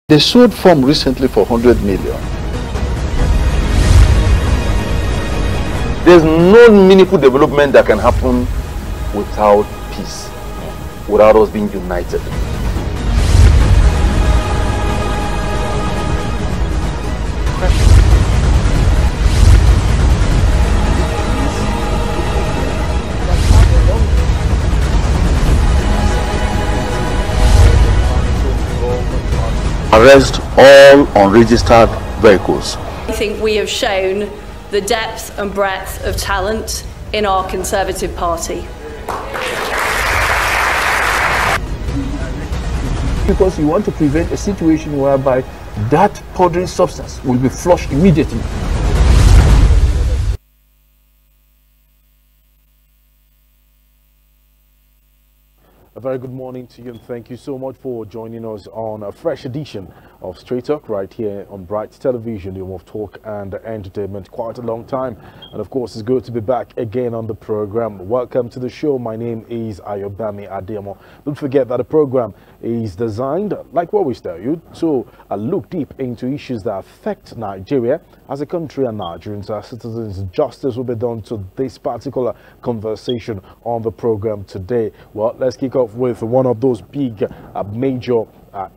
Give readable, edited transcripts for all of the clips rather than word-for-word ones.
They sold farm recently for 100 million. There's no meaningful development that can happen without peace, without us being united. Arrest all unregistered vehicles. I think we have shown the depth and breadth of talent in our Conservative Party. Because you want to prevent a situation whereby that powdery substance will be flushed immediately. A very good morning to you, and thank you so much for joining us on a fresh edition of Straight Talk right here on Bright Television, the home of talk and entertainment. Quite a long time, and of course it's good to be back again on the program. Welcome to the show. My name is Ayobami Ademo. Don't forget that the program is designed, like what we tell you, to look deep into issues that affect Nigeria as a country and Nigerians as citizens. Justice will be done to this particular conversation on the program today. Well, let's kick off with one of those big major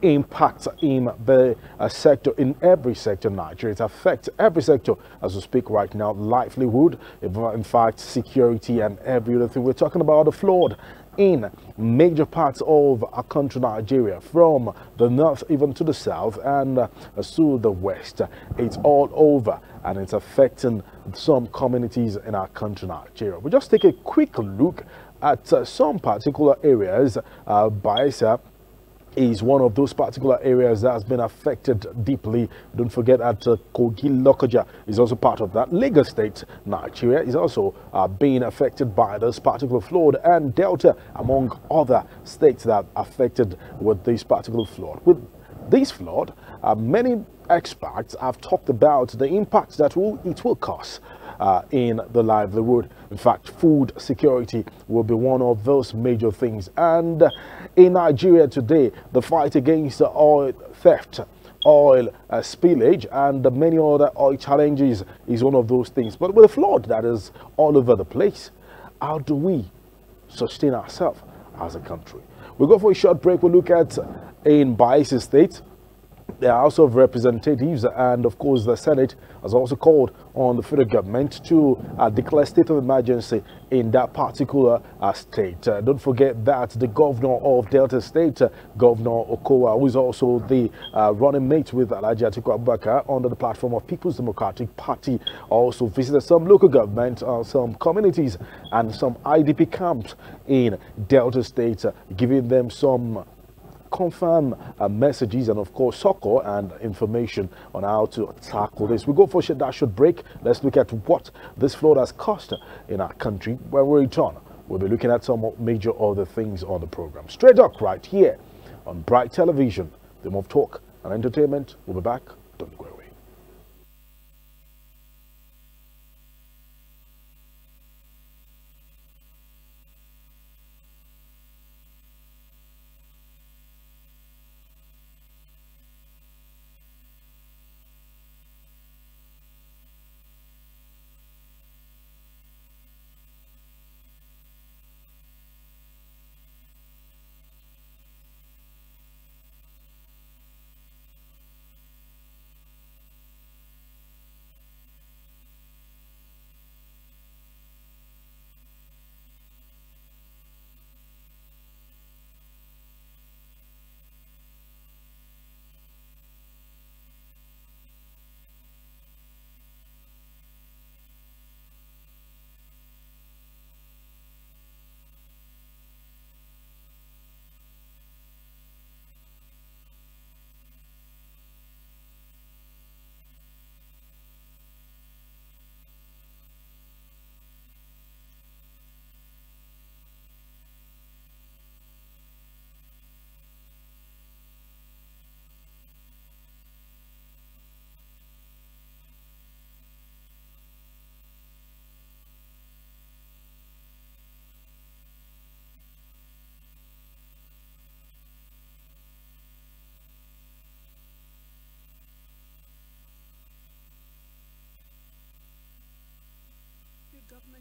impacts in the sector, in every sector in Nigeria. It affects every sector as we speak right now: livelihood, in fact security, and every other thing. We're talking about the flood in major parts of our country, Nigeria, from the north even to the south and to the west. It's all over, and it's affecting some communities in our country, Nigeria. We'll just take a quick look at some particular areas. Bayelsa is one of those particular areas that has been affected deeply. Don't forget that Kogi, Lokoja is also part of that. Lagos State, Nigeria, is also being affected by this particular flood, and Delta, among other states that are affected with this particular flood. With this flood, many experts have talked about the impact that it will cause in the livelihood. In fact, food security will be one of those major things. And in Nigeria today, the fight against oil theft, oil spillage, and many other oil challenges is one of those things. But with a flood that is all over the place, how do we sustain ourselves as a country? We'll go for a short break. We'll look at in Bayelsa State, the House of Representatives and of course the Senate has also called on the federal government to declare state of emergency in that particular state. Don't forget that the governor of Delta State, Governor Okowa, who is also the running mate with Alhaji Atiku Abubakar under the platform of People's Democratic Party, also visited some local government, some communities and some IDP camps in Delta State, giving them some confirm messages and of course succor and information on how to tackle this. We go for that short break. Let's look at what this flood has cost in our country. When we return, we'll be looking at some major other things on the program. Straight up right here on Bright Television, the home of talk and entertainment. We'll be back. Don't go away.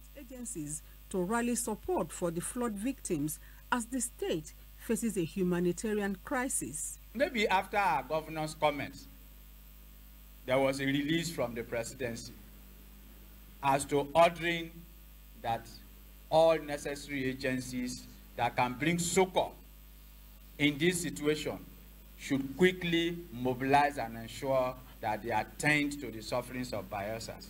rights agencies to rally support for the flood victims as the state faces a humanitarian crisis. Maybe after our governor's comments, there was a release from the presidency as to ordering that all necessary agencies that can bring succor in this situation should quickly mobilize and ensure that they attend to the sufferings of Bayorsas.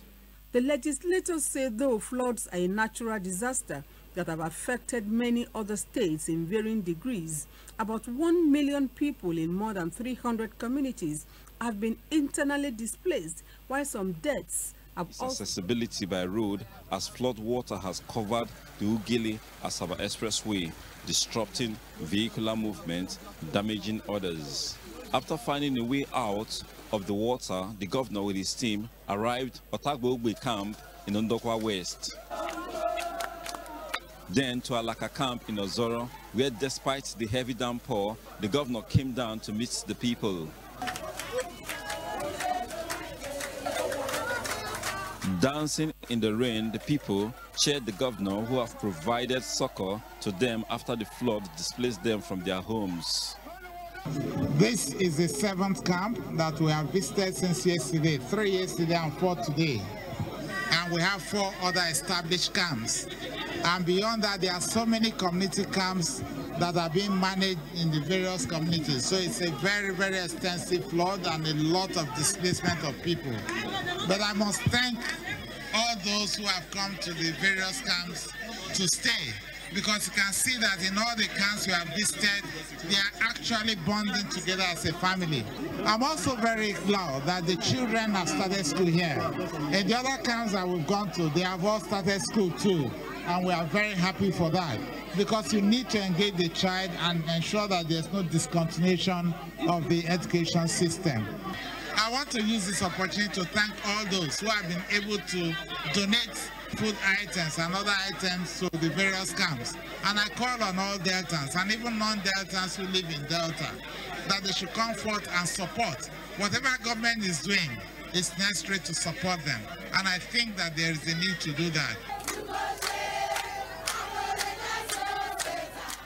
The legislators say though floods are a natural disaster that have affected many other states in varying degrees, about 1 million people in more than 300 communities have been internally displaced, while some deaths have also... Accessibility by road as flood water has covered the Ugili-Asaba Expressway, disrupting vehicular movement, damaging others. After finding a way out of the water, the governor with his team arrived at Otagbogbe camp in Ondokwa West. Then to Alaka camp in Ozoro, where despite the heavy downpour, the governor came down to meet the people. Dancing in the rain, the people cheered the governor who have provided succor to them after the flood displaced them from their homes. This is the 7th camp that we have visited since yesterday, 3 yesterday and 4 today. And we have 4 other established camps. And beyond that, there are so many community camps that are being managed in the various communities. So it's a very, very extensive flood and a lot of displacement of people. But I must thank all those who have come to the various camps to stay, because you can see that in all the camps we have visited, they are actually bonding together as a family. I'm also very glad that the children have started school here. In the other camps that we've gone to, they have all started school too, and we are very happy for that, because you need to engage the child and ensure that there's no discontinuation of the education system. I want to use this opportunity to thank all those who have been able to donate food items and other items to the various camps. And I call on all Deltans and even non-Deltans who live in Delta that they should come forth and support. Whatever government is doing, it's necessary to support them. And I think that there is a need to do that.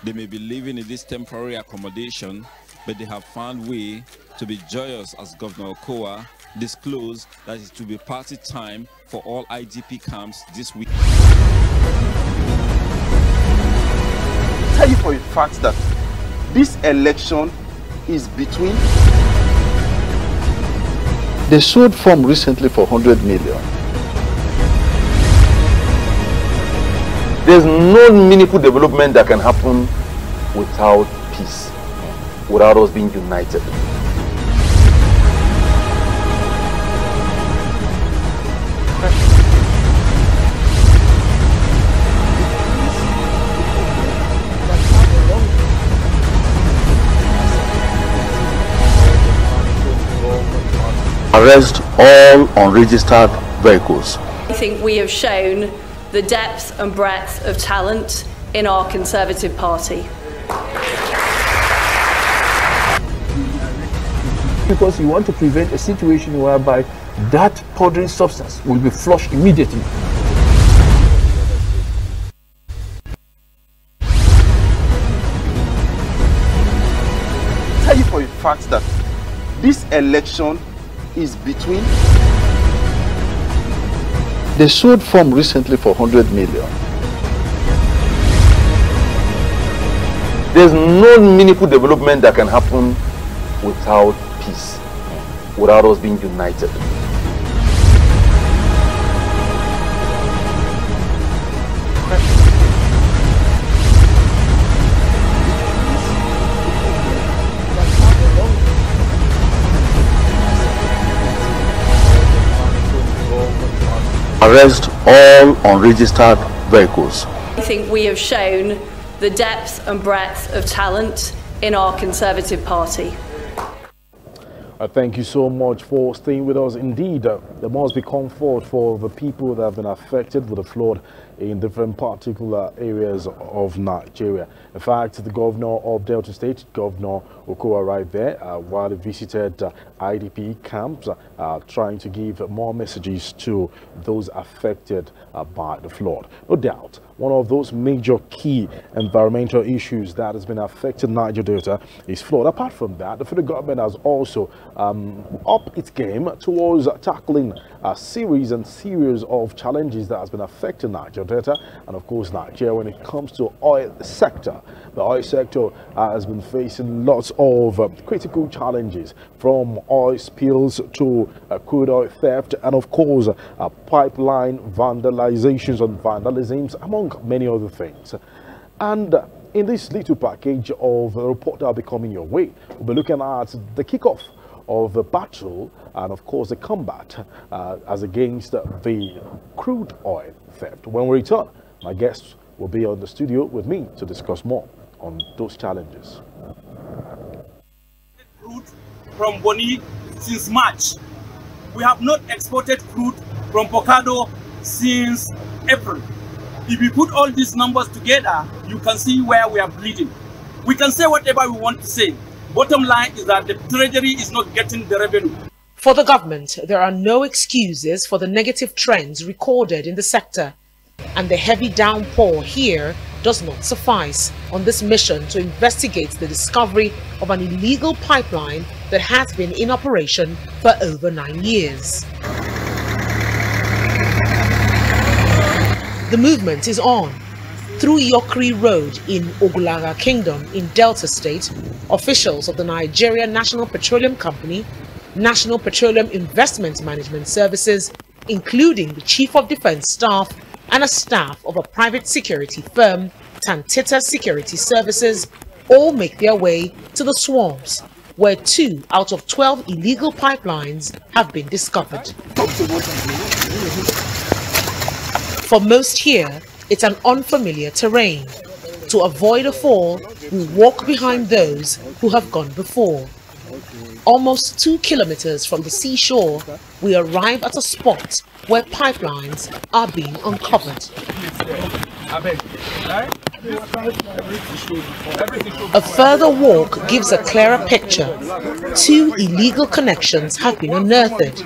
They may be living in this temporary accommodation, but they have found way to be joyous as Governor Okowa disclosed that it will be party time for all IDP camps this week. Tell you for a fact that this election is between... They showed form recently for 100 million. There's no meaningful development that can happen without peace, without us being united. Arrest all unregistered vehicles. I think we have shown the depth and breadth of talent in our Conservative Party. Because you want to prevent a situation whereby that powdery substance will be flushed immediately. Tell you for a fact that this election is between... They showed form recently for 100 million. There's no meaningful development that can happen without peace, without us being united. Arrest all unregistered vehicles. I think we have shown the depth and breadth of talent in our Conservative Party. Thank you so much for staying with us. Indeed, there must be comfort for the people that have been affected with the flood in different particular areas of Nigeria. In fact, the governor of Delta State, Governor Okowa, arrived there while he visited IDP camps, trying to give more messages to those affected by the flood. No doubt, one of those major key environmental issues that has been affecting Niger Delta is flood. Apart from that, the federal government has also upped its game towards tackling a series of challenges that has been affecting Niger Delta and of course Nigeria when it comes to oil sector. The oil sector has been facing lots of critical challenges, from oil spills to crude oil theft and of course pipeline vandalizations and vandalisms, among many other things. And in this little package of the report that will be coming your way, we'll be looking at the kickoff of the battle and of course the combat as against the crude oil theft. When we return, my guests will be on the studio with me to discuss more on those challenges. Crude from Boni since March. We have not exported crude from Pocado since April. If you put all these numbers together, you can see where we are bleeding. We can say whatever we want to say. Bottom line is that the Treasury is not getting the revenue. For the government, there are no excuses for the negative trends recorded in the sector, and the heavy downpour here does not suffice on this mission to investigate the discovery of an illegal pipeline that has been in operation for over 9 years. The movement is on. Through Yokri Road in Ogulaga Kingdom in Delta State, officials of the Nigeria National Petroleum Company, National Petroleum Investment Management Services, including the Chief of Defense Staff and a staff of a private security firm, Tantita Security Services, all make their way to the swamps, where 2 out of 12 illegal pipelines have been discovered. For most here, it's an unfamiliar terrain. To avoid a fall, we walk behind those who have gone before. Almost 2 kilometers from the seashore, we arrive at a spot where pipelines are being uncovered. A further walk gives a clearer picture. 2 illegal connections have been unearthed.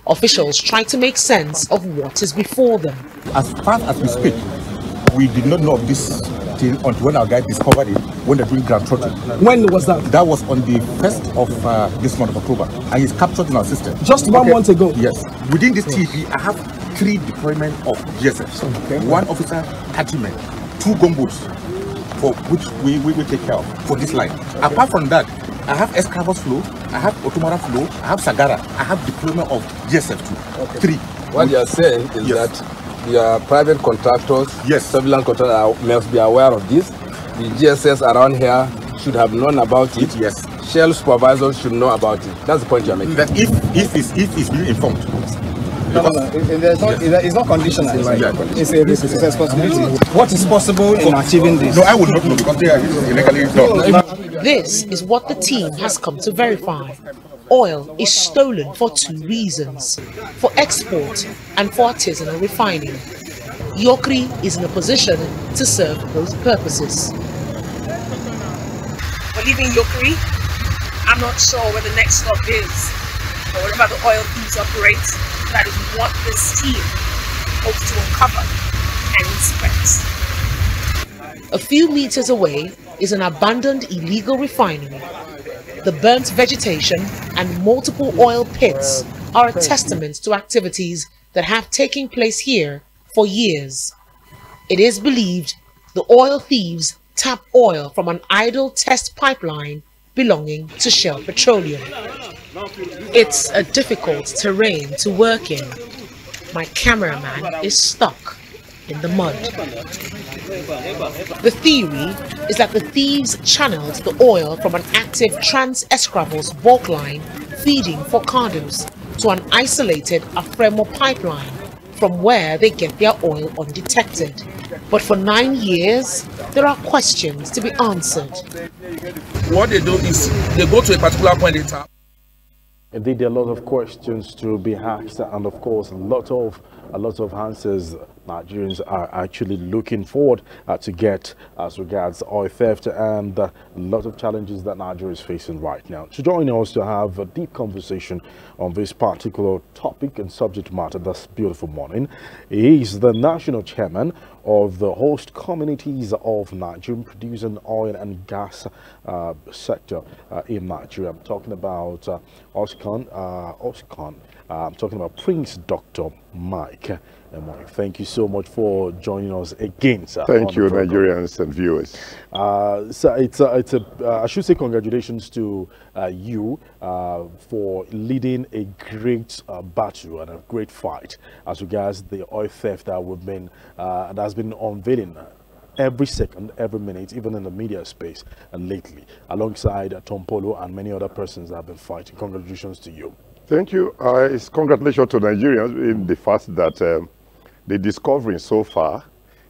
Officials try to make sense of what is before them. As fast as we speak, we did not know of this thing until when our guy discovered it when they're doing ground trotting. When was that? That was on the 1st of this month of October, and he's captured in our system. Just 1 month ago? Yes. Within this TP, I have 3 deployment of GSF. Okay. 1 officer, 30 men, 2 gunboats, for which we will take care of for this line. Okay. Apart from that, I have Escravos flow, I have Otomara flow, I have Sagara, I have deployment of GSF too. Okay. 3. What you are saying is that your private contractors, surveillance contractors must be aware of this. The GSS around here should have known about it. Yes. Shell supervisors should know about it. That's the point you are making. That if it's being informed. No. It's not conditional. It's a responsibility. What is possible in achieving this? No, I would not know because they are illegally done. This is what the team has come to verify. Oil is stolen for 2 reasons: for export and for artisanal refining. Yokri is in a position to serve both purposes. We're leaving Yokri. I'm not sure where the next stop is, but wherever the oil thieves operate, that is what this team hopes to uncover and inspect. A few meters away is an abandoned illegal refinery. The burnt vegetation and multiple oil pits are a testament to activities that have taken place here for years. It is believed the oil thieves tap oil from an idle test pipeline belonging to Shell Petroleum. It's a difficult terrain to work in. My cameraman is stuck in the mud. The theory is that the thieves channeled the oil from an active Trans-Escravos bulk line feeding Focados to an isolated Afremo pipeline, from where they get their oil undetected. But for 9 years, there are questions to be answered. What they do is they go to a particular point in time. Indeed, there are a lot of questions to be asked, and of course, a lot of answers Nigerians are actually looking forward to get as regards oil theft, and a lot of challenges that Nigeria is facing right now. To join us to have a deep conversation on this particular topic and subject matter this beautiful morning, he is the national chairman of the host communities of Nigeria producing oil and gas sector in Nigeria. I'm talking about OSCON. I'm talking about Prince Dr. Mike. Thank you so much for joining us again, sir. Thank you, Nigerians and viewers. I should say congratulations to you for leading a great battle and a great fight as regards the oil theft that has been unveiling every second, every minute, even in the media space lately, alongside Tom Polo and many other persons that have been fighting. Congratulations to you. Thank you. It's congratulations to Nigerians in the fact that the discovery so far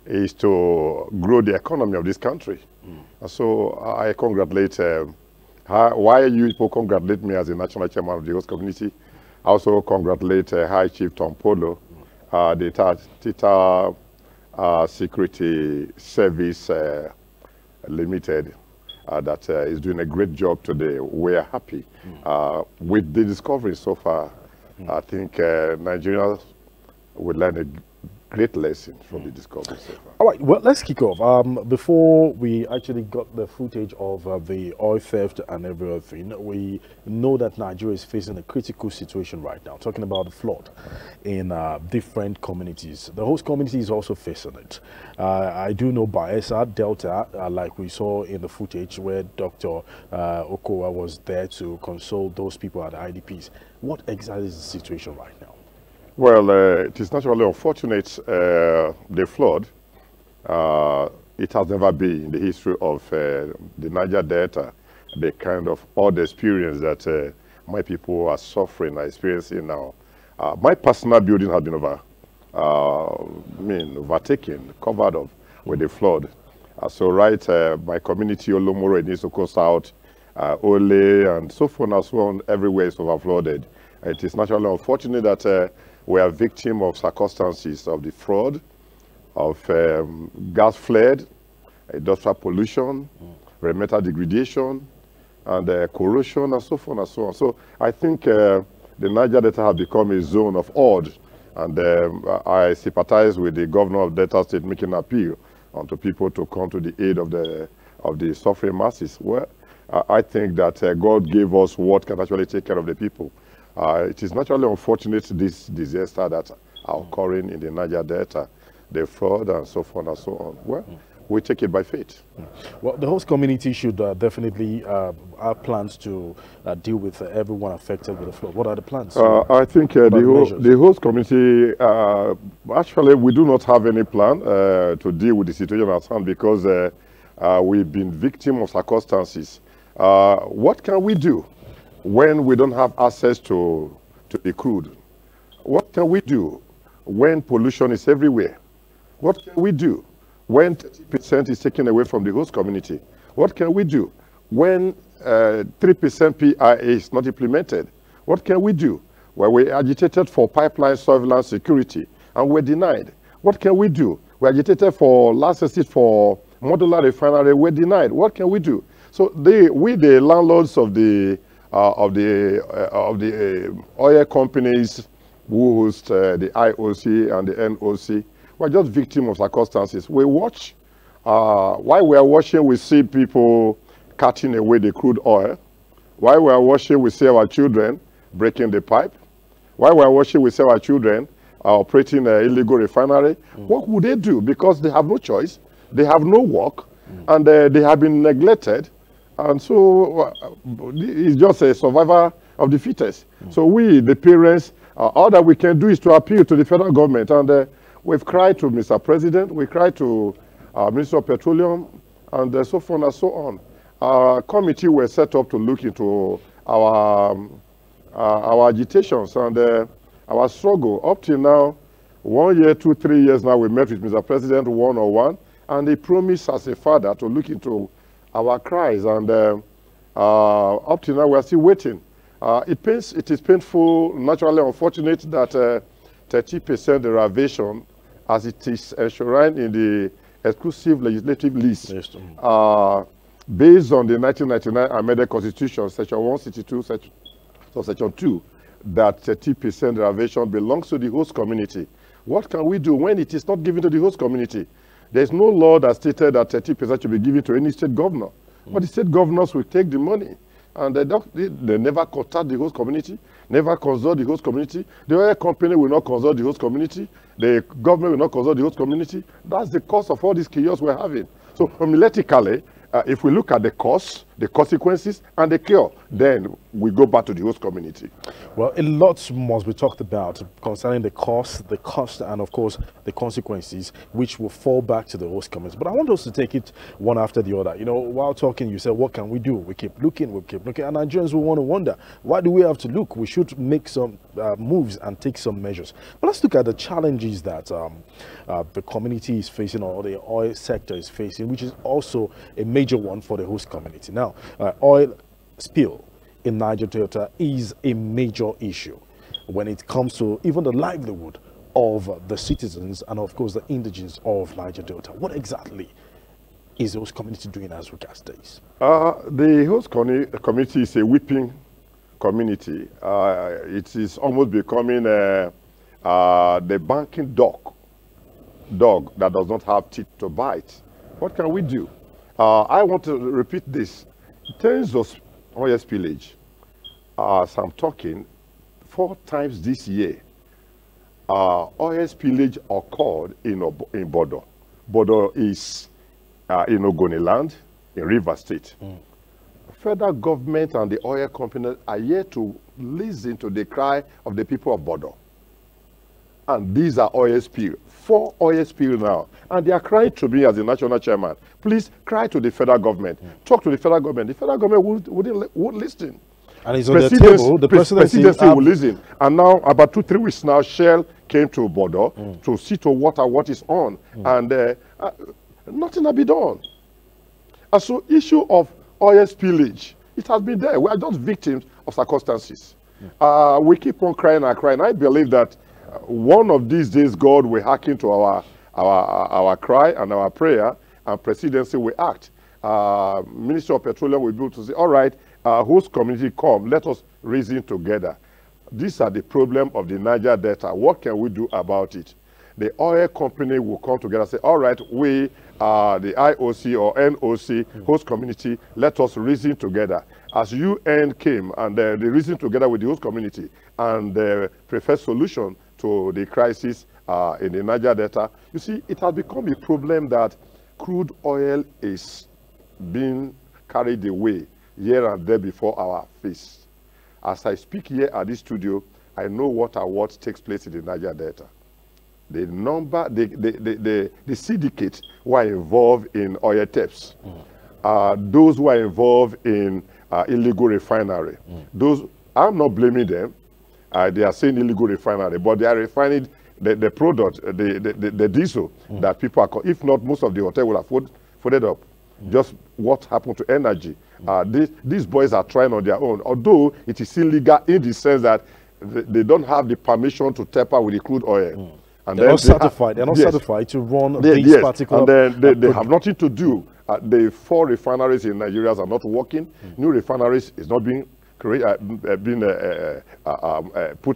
is to grow the economy of this country. So I congratulate, why you people congratulate me as the national chairman of the host community. I also congratulate High Chief Tom Polo, the Tita Security Service Limited, that is doing a great job today. We are happy with the discovery so far. I think Nigerians will learn a great lesson from the discovery so far. All right, well, let's kick off. Before we actually got the footage of the oil theft and everything, we know that Nigeria is facing a critical situation right now, talking about the flood in different communities. The host community is also facing it. I do know Bayelsa, Delta, like we saw in the footage where Dr. Okowa was there to console those people at the IDPs. What exactly is the situation right now? Well, it is naturally unfortunate, the flood. It has never been in the history of the Niger Delta the kind of odd experience that my people are suffering, are experiencing now. My personal building has been overtaken, covered up with the flood. So my community, Olomoro, in Isoko South, Ole, and so forth and so on, everywhere is overflooded. It is naturally unfortunate that we are victims of circumstances of the fraud, of gas flood, industrial pollution, environmental degradation, and corrosion, and so forth and so on. So I think the Niger Delta has become a zone of odd, and I sympathize with the governor of Delta State making an appeal to people to come to the aid of the suffering masses. Well, I think that God gave us what can actually take care of the people. It is naturally unfortunate this disaster that are occurring in the Niger Delta, the flood and so forth and so on. Well, we take it by faith. Well, the host community should definitely have plans to deal with everyone affected with the flood. What are the plans? I think the host community, actually, we do not have any plan to deal with the situation at hand because we've been victims of circumstances. What can we do when we don't have access to the crude? What can we do when pollution is everywhere? What can we do when 30% is taken away from the host community? What can we do when 3% PIA is not implemented? What can we do when we agitated for pipeline surveillance security and we're denied? What can we do? We agitated for licenses for modular refinery, we're denied. What can we do? So we, the landlords of the oil companies who host the IOC and the NOC, we're just victims of circumstances. We watch. While we are watching, we see people cutting away the crude oil. While we are watching, we see our children breaking the pipe. While we are watching, we see our children operating an illegal refinery. What would they do? Because they have no choice. They have no work. And they have been neglected. And so it's just a survivor of the fittest. So we, the parents, all that we can do is to appeal to the federal government. And we've cried to Mr. President, we cried to Minister of Petroleum, and so forth and so on. Our committee were set up to look into our agitations and our struggle. Up till now, 1 year, 2, 3 years now, we met with Mr. President one-on-one, and he promised as a father to look into our cries. And up till now, we are still waiting. It is painful, naturally unfortunate that 30% derivation, as it is enshrined in the exclusive legislative list, based on the 1999 amended Constitution, Section 162, Section 2, that 30% derivation belongs to the host community. What can we do when it is not given to the host community? There is no law that stated that 30% should be given to any state governor. But the state governors will take the money, and they never contact the host community, never consult the host community. The oil company will not consult the host community. The government will not consult the host community. That's the cause of all this chaos we're having. So homiletically, if we look at the cause, the consequences, and the cure, then we go back to the host community. Well, a lot must be talked about concerning the cost, and of course the consequences, which will fall back to the host community. But I want us to take it one after the other. You know, while talking, you said, what can we do? We keep looking, and Nigerians will want to wonder, why do we have to look? We should make some moves and take some measures. But let's look at the challenges that the community is facing, or the oil sector is facing, which is also a major one for the host community. Now, oil spill in Niger Delta is a major issue when it comes to even the livelihood of the citizens and of course the indigenes of Niger Delta. What exactly is the host community doing as regards this? The host community is a weeping community. It is almost becoming the banking dog that does not have teeth to bite. What can we do? I want to repeat this. In terms of oil spillage, as I'm talking, 4 times this year, oil spillage occurred in Bodo. Bodo is in Ogoniland, in River State. Federal government and the oil companies are yet to listen to the cry of the people of Bodo. And these are oil spill. 4 oil spill now. And they are crying to me as the national chairman. Please cry to the federal government. Talk to the federal government. The federal government would listen. And it's on the table. The presidency will listen. And now, about 2-3 weeks now, Shell came to Bodo to see to water what is on. And nothing has been done. And so, issue of oil spillage, it has been there. We are just victims of circumstances. We keep on crying and crying. I believe that one of these days, God will hearken to our cry and our prayer, and presidency will act. Minister of Petroleum will be able to say, all right, host community, come, let us reason together. These are the problem of the Niger Delta. What can we do about it? The oil company will come together and say, all right, we, the IOC or NOC, host community, let us reason together. As UN came and they reasoned together with the host community and the preferred solution to the crisis in the Niger Delta, you see, it has become a problem that crude oil is being carried away here and there before our face. As I speak here at this studio, I know what takes place in the Niger Delta. The number, the syndicate who are involved in oil thefts, those who are involved in illegal refinery, those, I'm not blaming them. They are saying illegal refinery, but they are refining the product, the diesel that people are, if not, most of the hotel will have folded up. Just what happened to energy. These boys are trying on their own, although it is illegal in the sense that they don't have the permission to tamper with the crude oil. And they're not certified. They're not certified to run these particular. And then they have nothing to do. The 4 refineries in Nigeria are not working. New refineries is not being put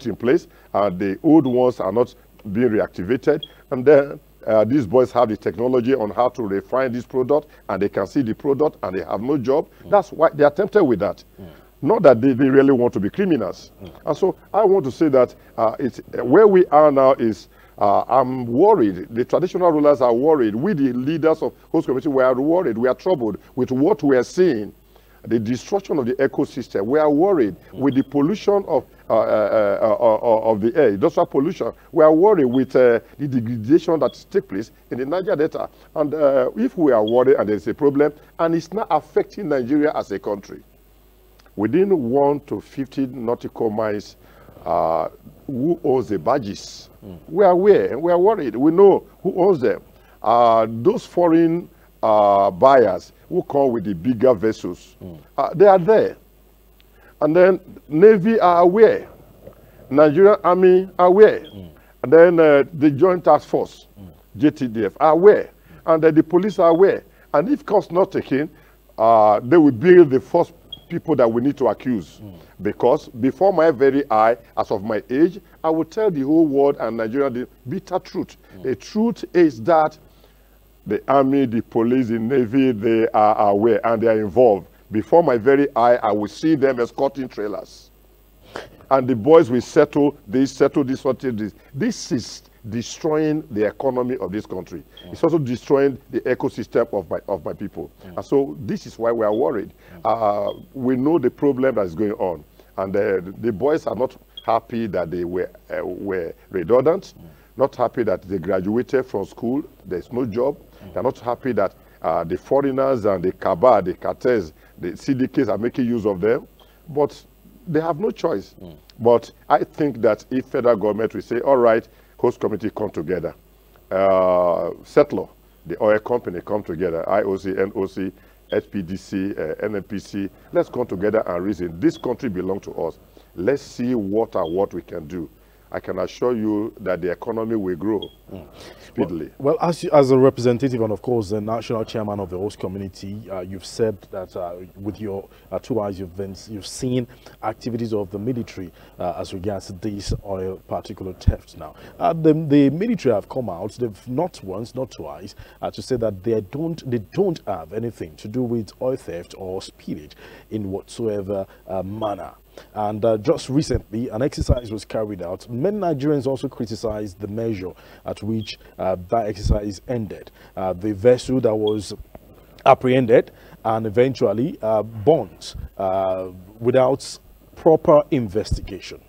in place. The old ones are not being reactivated. And then these boys have the technology on how to refine this product, and they can see the product, and they have no job. That's why they are tempted with that. Not that they really want to be criminals. And so I want to say that where we are now is, I'm worried. The traditional rulers are worried. We, the leaders of host community, we are worried. We are troubled with what we are seeing. The destruction of the ecosystem. We are worried with the pollution of the air, industrial pollution. We are worried with the degradation that takes place in the Niger Delta. And if we are worried and there's a problem, and it's not affecting Nigeria as a country, within 1 to 50 nautical miles, who owns the barges? We are aware. We are worried. We know who owns them. Those foreign buyers who come with the bigger vessels, they are there. And then Navy are aware. Nigerian Army are aware. And then the Joint Task Force, JTDF, are aware. And then the police are aware. And if cost not taken, they will be the first people that we need to accuse. Because before my very eye, as of my age, I will tell the whole world and Nigeria the bitter truth. The truth is that the Army, the police, the Navy, they are aware and they are involved. Before my very eye, I will see them escorting trailers. And the boys will settle this, settle this, settle this. This is destroying the economy of this country. It's also destroying the ecosystem of my people. And so this is why we are worried. We know the problem that is going on. And the boys are not happy that they were redundant, not happy that they graduated from school, there's no job. They're not happy that the foreigners and the cabal, the cartels, the CDKs are making use of them. But they have no choice. But I think that if federal government will say, all right, host committee come together, settler, the oil company come together, IOC, NOC, HPDC, NNPC, let's come together and reason. This country belongs to us. Let's see what we can do. I can assure you that the economy will grow speedily. Well, as a representative and, of course, the national chairman of the host community, you've said that with your 2 eyes, you've seen activities of the military as regards to this oil particular theft now. The military have come out, they've not once, not twice, to say that they don't have anything to do with oil theft or spillage in whatsoever manner. And just recently, an exercise was carried out. Many Nigerians also criticized the measure at which that exercise ended. The vessel that was apprehended and eventually burnt without proper investigation.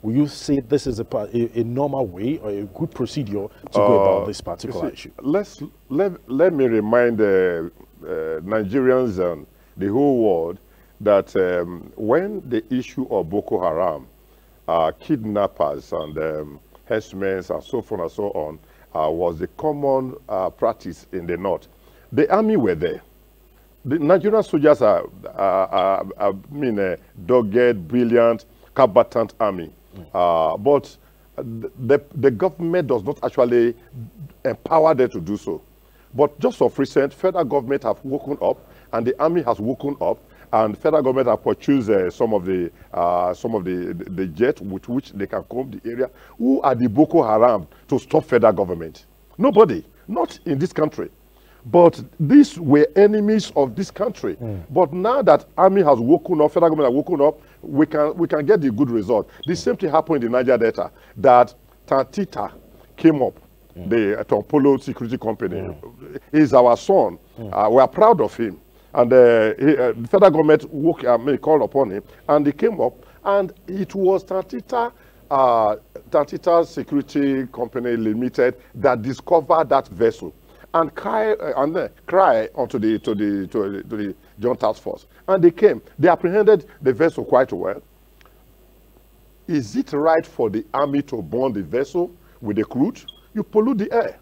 Will you say this is a normal way or a good procedure to go about this particular issue? Let me remind Nigerians and the whole world that when the issue of Boko Haram, kidnappers and henchmen and so forth and so on was the common practice in the north, the army were there. The Nigerian soldiers are dogged, brilliant, combatant army. But the government does not actually empower them to do so. But just of recent, federal government have woken up and the army has woken up. And federal government have purchased some of the jets with which they can comb the area. Who are the Boko Haram to stop federal government? Nobody, not in this country. But these were enemies of this country. But now that army has woken up, federal government has woken up, we can get the good result. The same thing happened in the Niger Delta, that Tantita came up, the Tompolo security company. He's our son. We are proud of him. And the federal government called upon him, and he came up, and it was Tantita Security Company Limited that discovered that vessel, and cry onto the Joint Task Force. And they apprehended the vessel quite well. Is it right for the army to burn the vessel with the crude? You pollute the air.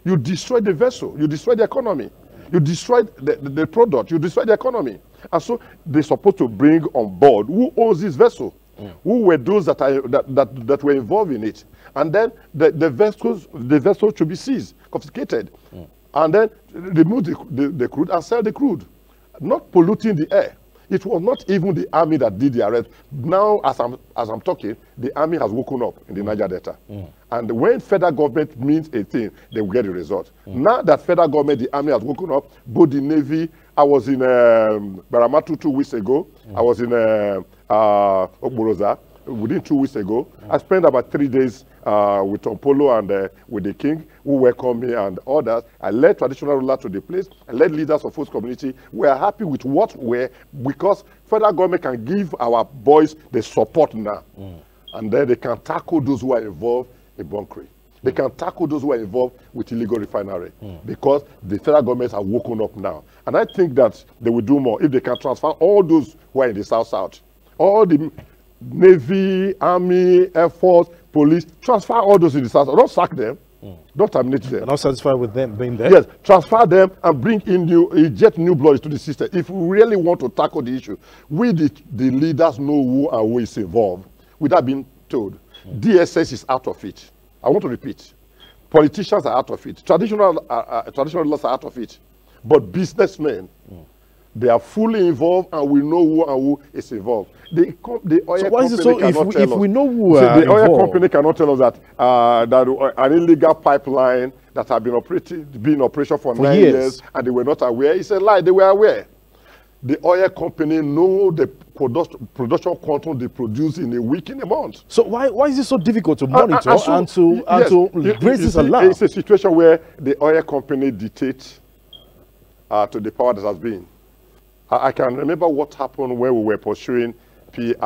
You destroy the vessel. You destroy the economy. You destroyed the product, you destroyed the economy. And so they're supposed to bring on board who owns this vessel, who were those that were involved in it. And then the vessel should be seized, confiscated, and then remove the crude and sell the crude, not polluting the air. It was not even the army that did the arrest. Now, as I'm talking, the army has woken up in the Niger Delta. And when federal government means a thing, they will get the result. Now that federal government, the army has woken up, both the Navy, I was in Baramatu 2 weeks ago. I was in Okboroza within 2 weeks ago. I spent about 3 days with Tompolo and with the king, who welcomed me and others. I led traditional rulers to the place. I led leaders of host community. We are happy with what we're, because federal government can give our boys the support now. And then they can tackle those who are involved in bunkering. They can tackle those who are involved with illegal refinery, because the federal governments are woken up now. And I think that they will do more if they can transfer all those who are in the South-South, all the Navy, Army, Air Force, police, transfer all those in the South. Don't sack them. Don't terminate them. You're not satisfied with them being there? Yes, transfer them and bring in inject new blood into the system. If we really want to tackle the issue, we the leaders know who and who is involved without being told. DSS is out of it. I want to repeat. Politicians are out of it. Traditional laws are out of it. But businessmen, they are fully involved, and we know who and who is involved. The oil so why is it company so cannot if we know who the are oil involved, company cannot tell us that that an illegal pipeline that had been in operation for 9 years and they were not aware? It's a lie. They were aware. The oil company know the production quantum they produce in a week, in a month. So why is it so difficult to monitor and to raise this alarm? It's a situation where the oil company dictates to the power that has been. I can remember what happened when we were pursuing PIB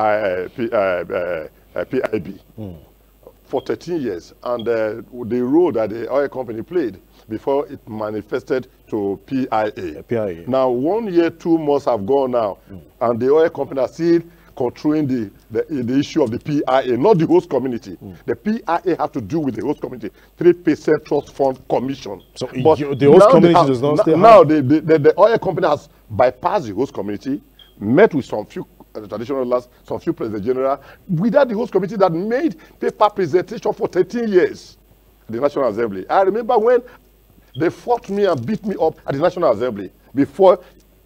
for 13 years, and the role that the oil company played before it manifested to PIA. Now 1 year, 2 months have gone now, and the oil company are still controlling the issue of the PIA, not the host community. The PIA have to do with the host community, 3% trust fund commission. So but the host community does not stay now the oil company has bypassed the host community, met with some few traditional laws, some few president general, without the host committee that made paper presentation for 13 years at the National Assembly. I remember when they fought me and beat me up at the National Assembly before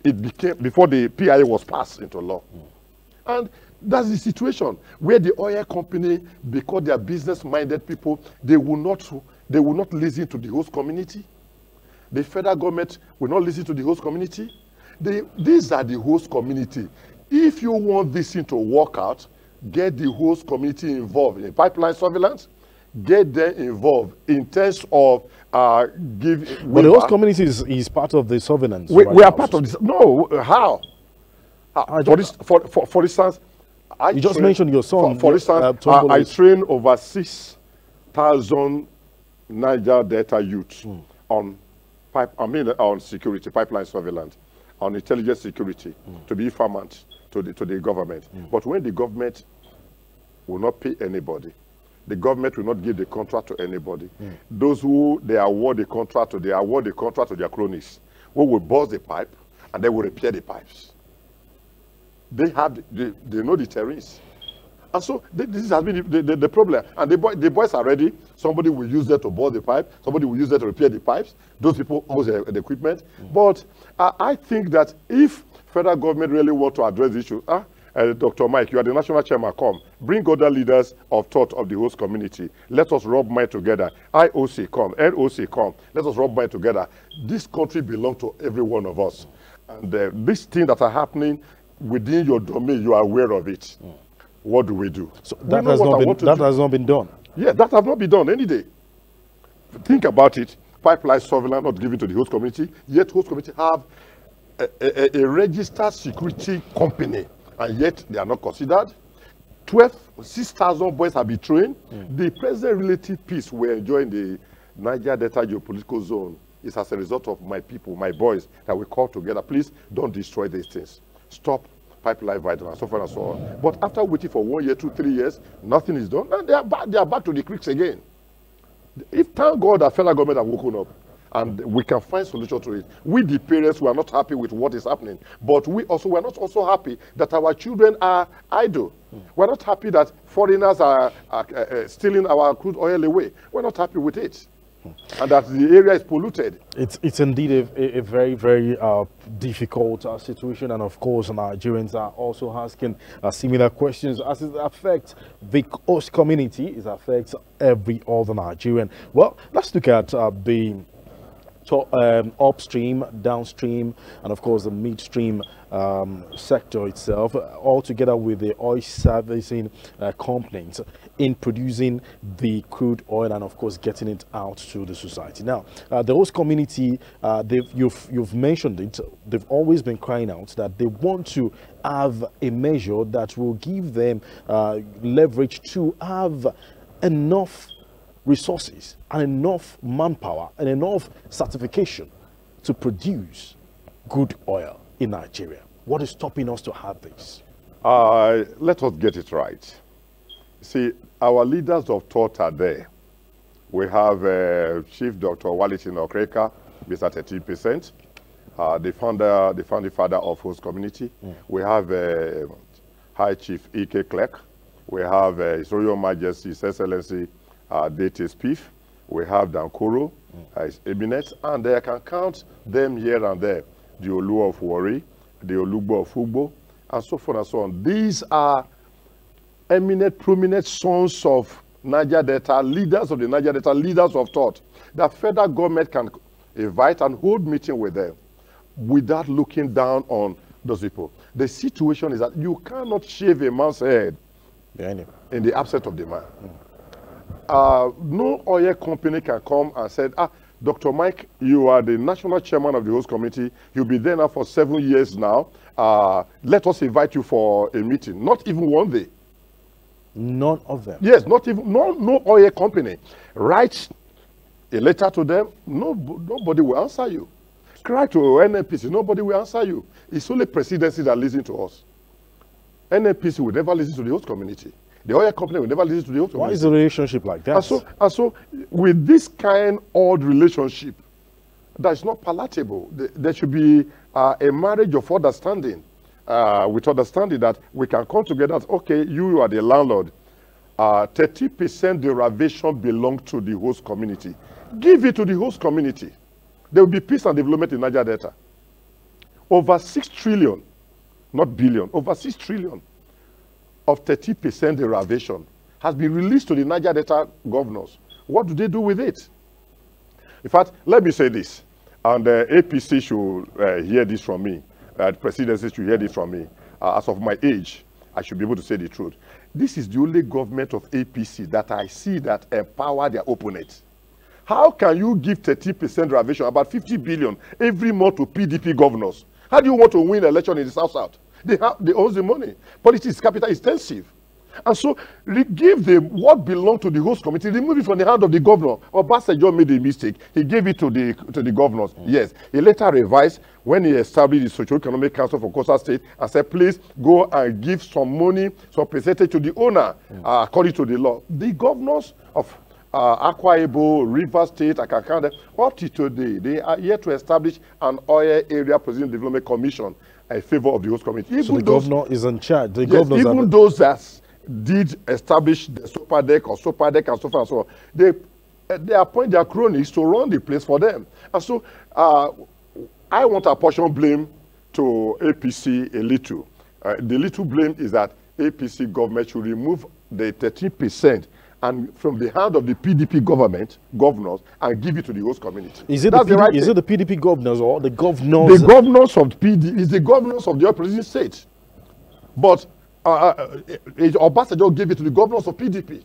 the PIA was passed into law. And that's the situation where the oil company, because they are business-minded people, they will not listen to the host community. The federal government will not listen to the host community. These are the host community. If you want this thing to work out, get the host community involved in pipeline surveillance, get them involved in terms of But the host community is part of the surveillance. We are part of this. No, how? For instance, you just mentioned your son. For instance, I train over 6,000 Niger Delta youths on security, pipeline surveillance, on intelligence security, to be informant to the government. But when the government will not pay anybody, the government will not give the contract to anybody. Those who they award the contract to their cronies, who will bust the pipe and they will repair the pipes. They know the terrains. And so this has been the problem. And the boys are ready. Somebody will use that to bore the pipe. Somebody will use that to repair the pipes. Those people own the equipment. But I think that if federal government really want to address the issue, Dr. Mike, you are the national chairman, come. Bring other leaders of thought of the host community. Let us rub mind together. IOC, come. NOC, come. Let us rub mind together. This country belongs to every one of us. And these things that are happening within your domain, you are aware of it. What do we do? So that has not been done. Yeah, that has not been done any day. Think about it. Pipeline surveillance not given to the host community, yet host community have a registered security company, and yet they are not considered. 6,000 boys have been trained. The present relative peace we're enjoying the Niger Delta geopolitical zone is as a result of my people, my boys, that we call together. Please don't destroy these things. Stop pipeline violence, so forth and so on. But after waiting for 1 year, 2, 3 years, nothing is done, and they are back to the creeks again. If thank God that federal government have woken up and we can find solution to it. We the parents, we are not happy with what is happening, but we are not also happy that our children are idle. We're not happy that foreigners are stealing our crude oil away. We're not happy with it. And that the area is polluted. It's indeed a very, very difficult situation. And of course, Nigerians are also asking similar questions as it affects the host community. It affects every other Nigerian. Well, let's look at the upstream, downstream, and of course the midstream sector itself, all together with the oil servicing companies in producing the crude oil and of course getting it out to the society. Now, the host community, you've mentioned it, they've always been crying out that they want to have a measure that will give them leverage to have enough resources and enough manpower and enough certification to produce good oil in Nigeria. What is stopping us to have this? Let us get it right. See, our leaders of thought are there. We have Chief Dr. Walitin Okreka, based at 13%. The founding father of host community. We have High Chief E.K. Clerk. We have His Royal Majesty, His Excellency Dete Spiff. We have Dankoro, His Ebinet, and I can count them here and there. The Olu of Wari, the Olugbo of Ugbo, and so forth and so on. These are eminent, prominent sons of Niger Delta, leaders of the Niger Delta, leaders of thought. The federal government can invite and hold meeting with them without looking down on those people. The situation is that you cannot shave a man's head in the absence of the man. No oil company can come and say, Dr. Mike, you are the national chairman of the host committee. You'll be there now for 7 years now. Let us invite you for a meeting. Not even one day. None of them? Yes, not even, no oil company. Write a letter to them, nobody will answer you. Cry to NNPC, nobody will answer you. It's only presidency that listens to us. NNPC will never listen to the host community. The oil company will never listen to the host community. Why is the relationship like that? And so with this kind of relationship, that is not palatable. There should be a marriage of understanding, with understanding that we can come together as, okay, you are the landlord. 30% derivation belongs to the host community. Give it to the host community. There will be peace and development in Niger Delta. Over 6 trillion, not billion, over 6 trillion of 30% derivation has been released to the Niger Delta governors. What do they do with it? In fact, let me say this, and APC should hear this from me. The presidency should hear this from me. As of my age, I should be able to say the truth. This is the only government of APC that I see that empower their opponents. How can you give 30% reservation, about 50 billion every month to PDP governors? How do you want to win an election in the South-South? They own the money. Politics is capital intensive. And so, give what belongs to the host committee, remove it from the hand of the governor. Obasanjo made a mistake. He gave it to the governors. Yes. He later revised when he established the Socio-Economic Council for Coastal State and said, please go and give some money, some percentage to the owner, according to the law. The governors of Akwa Ibom, River State, I can count them, up to today, they are yet to establish an oil area president development commission in favor of the host committee. So the governor is in charge. The governors even those that did establish the super deck and so forth and so on, they appoint their cronies to run the place for them. And so I want to apportion blame to APC a little. The little blame is that APC government should remove the 13% and from the hand of the PDP governors, and give it to the host community. Is it the PDP governors or the governors? The governors of the PDP, is the governors of the opposition state. But Obasanjo gave it to the governors of PDP.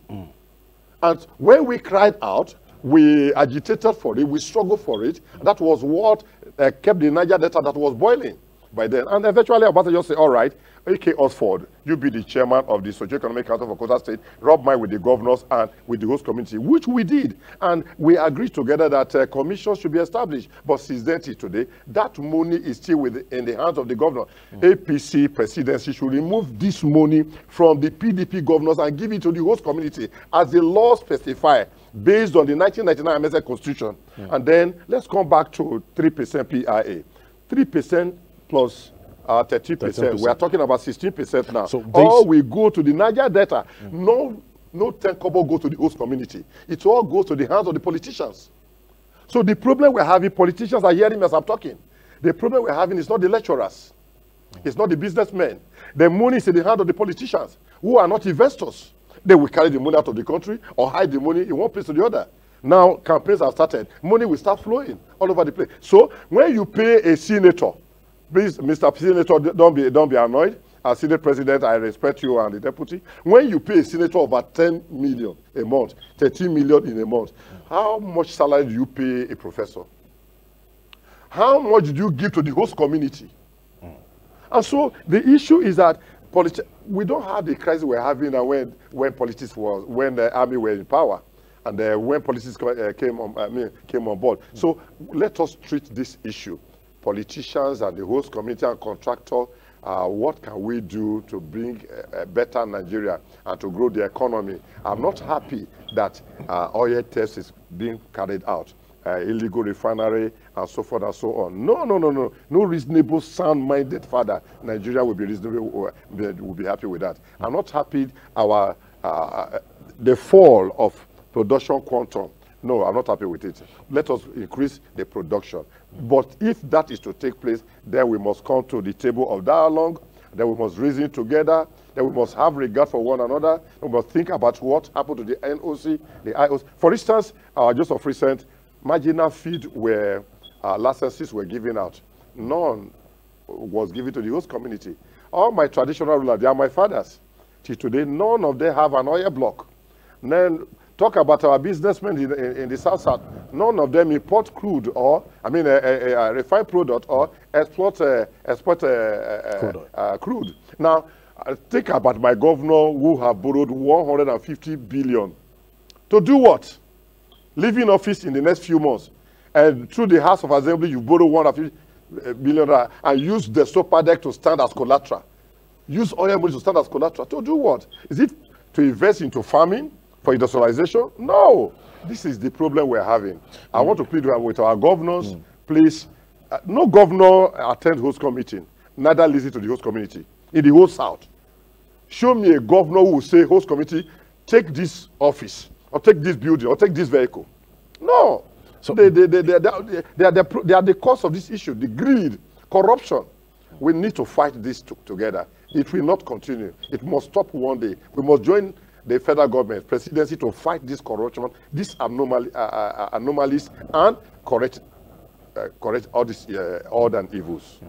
And when we cried out, we agitated for it, we struggled for it. That was what kept the Niger Delta that was boiling by then. And eventually Obasanjo said, all right, A.K. Oxford, you be the chairman of the Socio-Economic Council for Coastal State, rub mind with the governors and with the host community, which we did. And we agreed together that commissions should be established. But since then till today, that money is still in the hands of the governor. APC presidency should remove this money from the PDP governors and give it to the host community as the law specifies, based on the 1999 amended constitution. And then let's come back to 3% PIA. 3% plus 30%. We are talking about 16% now. So all we go to the Niger Delta. No 10 kobo go to the host community. It all goes to the hands of the politicians. So the problem we're having, politicians are hearing me as I'm talking. The problem we're having is not the lecturers. It's not the businessmen. The money is in the hand of the politicians who are not investors. They will carry the money out of the country or hide the money in one place to the other. Now campaigns have started. Money will start flowing all over the place. So when you pay a senator, please, Mr. Senator, don't be annoyed. As Senate President, I respect you and the deputy. When you pay a senator over 10 million a month, 13 million in a month, how much salary do you pay a professor? How much do you give to the host community? And so the issue is that we don't have the crisis we're having when the army were in power and when politics came on board. So let us treat this issue. Politicians and the host community and contractor what can we do to bring a better Nigeria and to grow the economy. I'm not happy that oil theft is being carried out, illegal refinery and so forth and so on. No reasonable, sound-minded father Nigeria will be reasonable, will be happy with that. I'm not happy the fall of production quantum. No, I'm not happy with it. Let us increase the production. But if that is to take place, then we must come to the table of dialogue, then we must reason together, then we must have regard for one another, we must think about what happened to the NOC, the IOC. For instance, just of recent, marginal feed where licenses were given out. None was given to the host community. All my traditional rulers, they are my fathers. Till today, none of them have an oil block. Then talk about our businessmen in the South. None of them import crude or, refined product or export crude. Now, think about my governor who have borrowed 150 billion. To do what? Leaving office in the next few months. And through the House of Assembly, you borrow 150 billion and use the super deck to stand as collateral. Use oil money to stand as collateral. To do what? Is it to invest into farming? For industrialization? No. This is the problem we're having. I want to plead with our governors, please. No governor attend host committee, neither listen to the host community in the whole South. Show me a governor who will say, host committee, take this office, or take this building, or take this vehicle. No. So they are the cause of this issue, the greed, corruption. We need to fight this together. It will not continue. It must stop one day. We must join the federal government, presidency to fight this corruption, these anomalies, and correct all these odd and evils.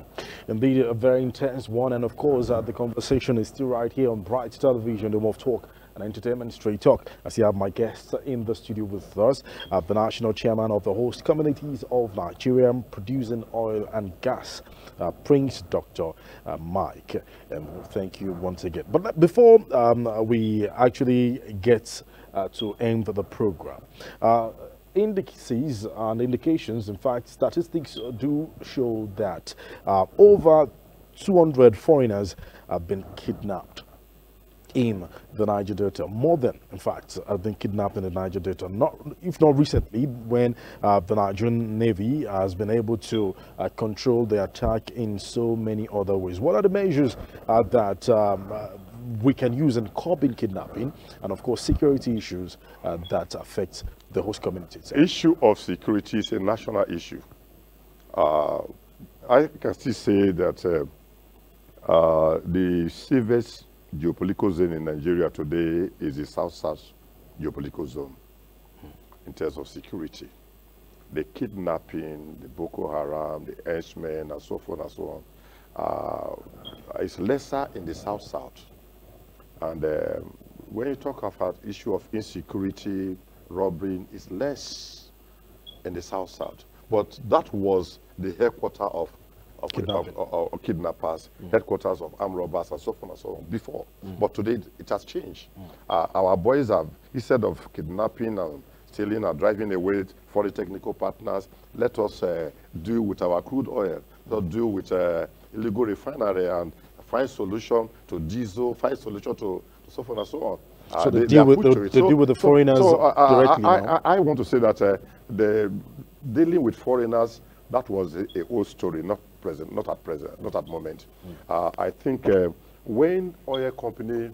Indeed, a very intense one, and of course, the conversation is still right here on Bright Television, the home of talk and entertainment, Straight Talk. As you have my guests in the studio with us, the national chairman of the host communities of Nigeria producing oil and gas, Prince Dr. Mike. And thank you once again. But before we actually get to end the program, indices and indications, in fact, statistics do show that over 200 foreigners have been kidnapped in the Niger Delta. More than, in fact, have been kidnapped in the Niger Delta, if not recently, when the Nigerian Navy has been able to control the attack in so many other ways. What are the measures that we can use in curbing kidnapping, and of course security issues that affect the host communities? Issue of security is a national issue. I can still say that the safest geopolitical zone in Nigeria today is the South-South geopolitical zone in terms of security. The kidnapping, the Boko Haram, the henchmen, and so forth and so on, is lesser in the South-South. And when you talk about issue of insecurity, robbery, is less in the South-South. But that was the headquarters of kidnappers, headquarters of armed robbers, and so forth and so on before. But today it has changed. Our boys have, instead of kidnapping and stealing and driving away foreign technical partners, let us deal with our crude oil, not deal with illegal refinery and find solution to diesel, find solution to so forth and so on. So they deal with the foreigners directly. I want to say that the dealing with foreigners, that was a old story, not at present, not at moment. I think when oil company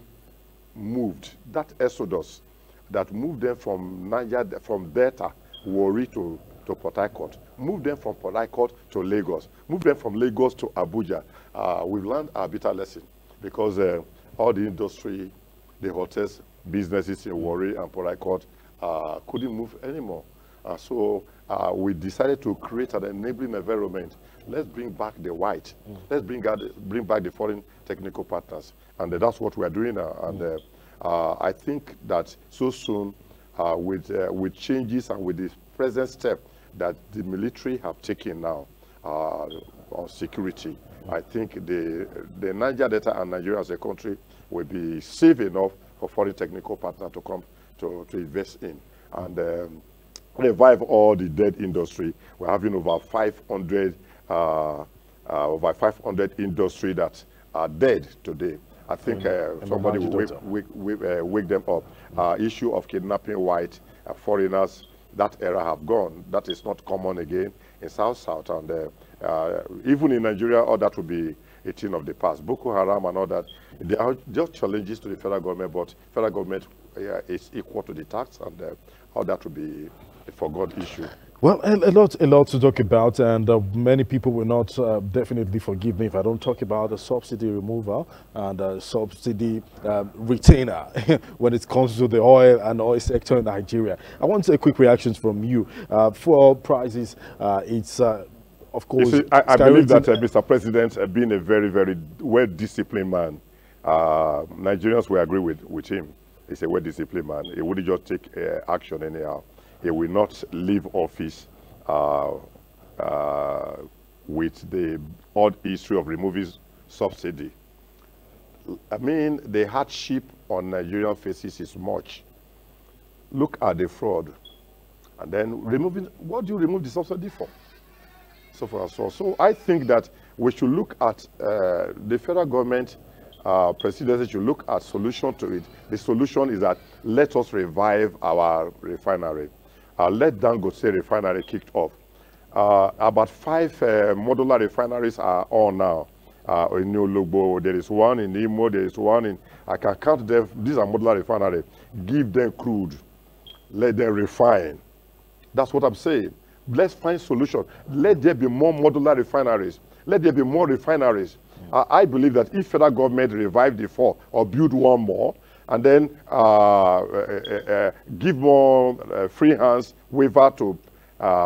moved, that exodus that moved them from Niger, from Delta, Warri to Port Harcourt, moved them from Port Harcourt to Lagos, moved them from Lagos to Abuja, we've learned a bitter lesson, because all the industry, the hotels, businesses in Warri and Port Harcourt couldn't move anymore. So we decided to create an enabling environment. Let's bring back the white. Let's bring back the foreign technical partners. And that's what we are doing now. And I think that so soon, with changes and with the present step that the military have taken now on security, I think the Niger Delta and Nigeria as a country will be safe enough for foreign technical partners to come to invest in. And revive all the dead industry. We're having over 500 industry that are dead today. I think somebody will wake them up. Issue of kidnapping white foreigners, that era have gone. That is not common again in South, and even in Nigeria, all that will be a thing of the past. Boko Haram and all that, they are just challenges to the federal government, but federal government is equal to the tax, and all that will be a forgotten issue. Well, a lot to talk about, and many people will not definitely forgive me if I don't talk about the subsidy removal and subsidy retainer when it comes to the oil and oil sector in Nigeria. I want a quick reactions from you. Fuel prices, it's of course. See, I believe that Mr. President, being a very, very well-disciplined man, Nigerians will agree with him. He's a well-disciplined man. He wouldn't just take action anyhow. He will not leave office with the odd history of removing subsidy. I mean, the hardship on Nigerian faces is much. Look at the fraud. And then removing, what do you remove the subsidy for? So far, so I think that we should look at the federal government presidency should look at solution to it. The solution is that let us revive our refinery. Let Dangote refinery kicked off. About 5 modular refineries are on now. In New Lugbo, there is one in Imo, there is one in, I can count them, these are modular refineries. Give them crude, let them refine. That's what I'm saying. Let's find solution. Let there be more modular refineries. Let there be more refineries. I believe that if federal government revive the 4 or build one more, and then give more free hands waiver to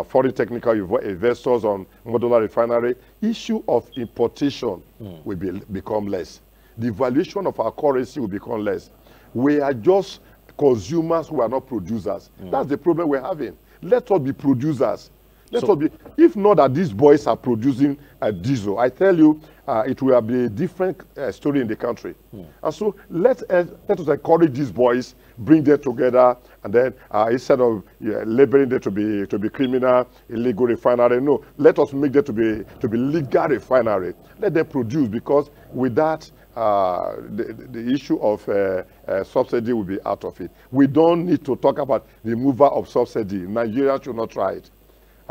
foreign technical investors on modular refinery, issue of importation will become less. The valuation of our currency will become less. We are just consumers who are not producers. That's the problem we're having. Let us be producers. Let us be. If not that these boys are producing diesel, I tell you, it will be a different story in the country. And so let us encourage these boys, bring them together, and then instead of labeling them to be criminal, illegal refinery, no, let us make them to be legal refinery. Let them produce, because with that, the issue of subsidy will be out of it. We don't need to talk about removal of subsidy. Nigeria should not try it.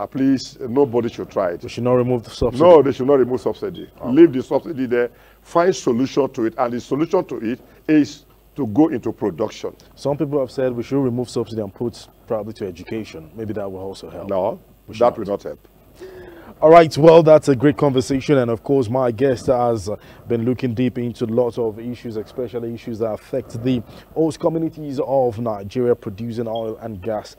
Please, nobody should try it. We should not remove the subsidy. No, they should not remove subsidy. Leave the subsidy there, find solution to it, and the solution to it is to go into production. Some people have said we should remove subsidy and put probably to education. Maybe that will also help. No, that will not help. All right, well, that's a great conversation, and of course my guest has been looking deep into lots of issues, especially issues that affect the host communities of Nigeria producing oil and gas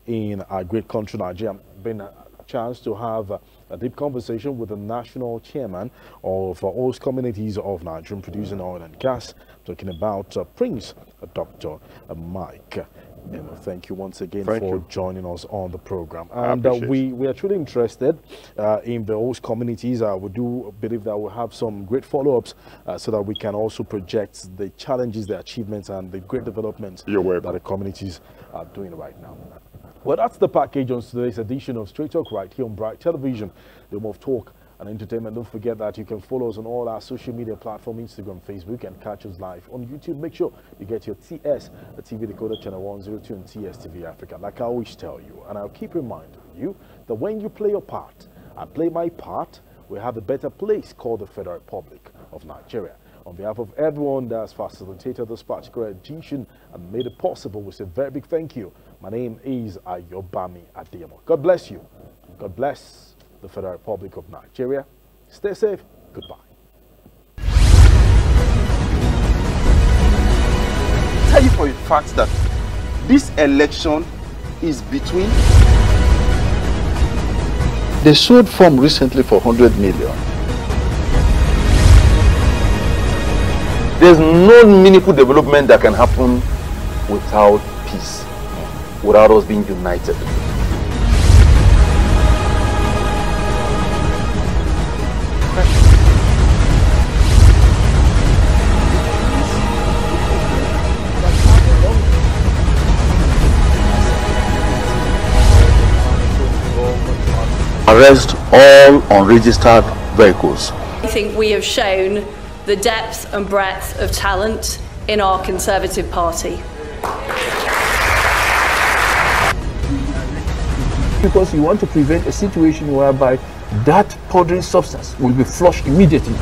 in our great country Nigeria. Been a chance to have a deep conversation with the national chairman of host communities of Nigeria producing oil and gas, talking about Prince Dr. Mike. And thank you once again for joining us on the program. And we are truly interested in the host communities. We do believe that we'll have some great follow-ups so that we can also project the challenges, the achievements, and the great developments that the communities are doing right now. Well, that's the package on today's edition of Straight Talk right here on Bright Television, the home of talk and entertainment. Don't forget that you can follow us on all our social media platforms, Instagram, Facebook, and catch us live on YouTube. Make sure you get your TS, the TV decoder channel 102 and TS TV Africa. Like I always tell you, and I'll keep reminding you that when you play your part, I play my part, we have a better place called the Federal Republic of Nigeria. On behalf of everyone that has facilitated this particular edition and made it possible, we say a very big thank you. My name is Ayobami Ademo. God bless you. God bless the Federal Republic of Nigeria. Stay safe. Goodbye. Tell you for a fact that this election is between. They sold form recently for 100 million. There's no meaningful development that can happen without peace, without us being united. Arrest all unregistered vehicles. I think we have shown the depth and breadth of talent in our Conservative Party. Because you want to prevent a situation whereby that powdery substance will be flushed immediately.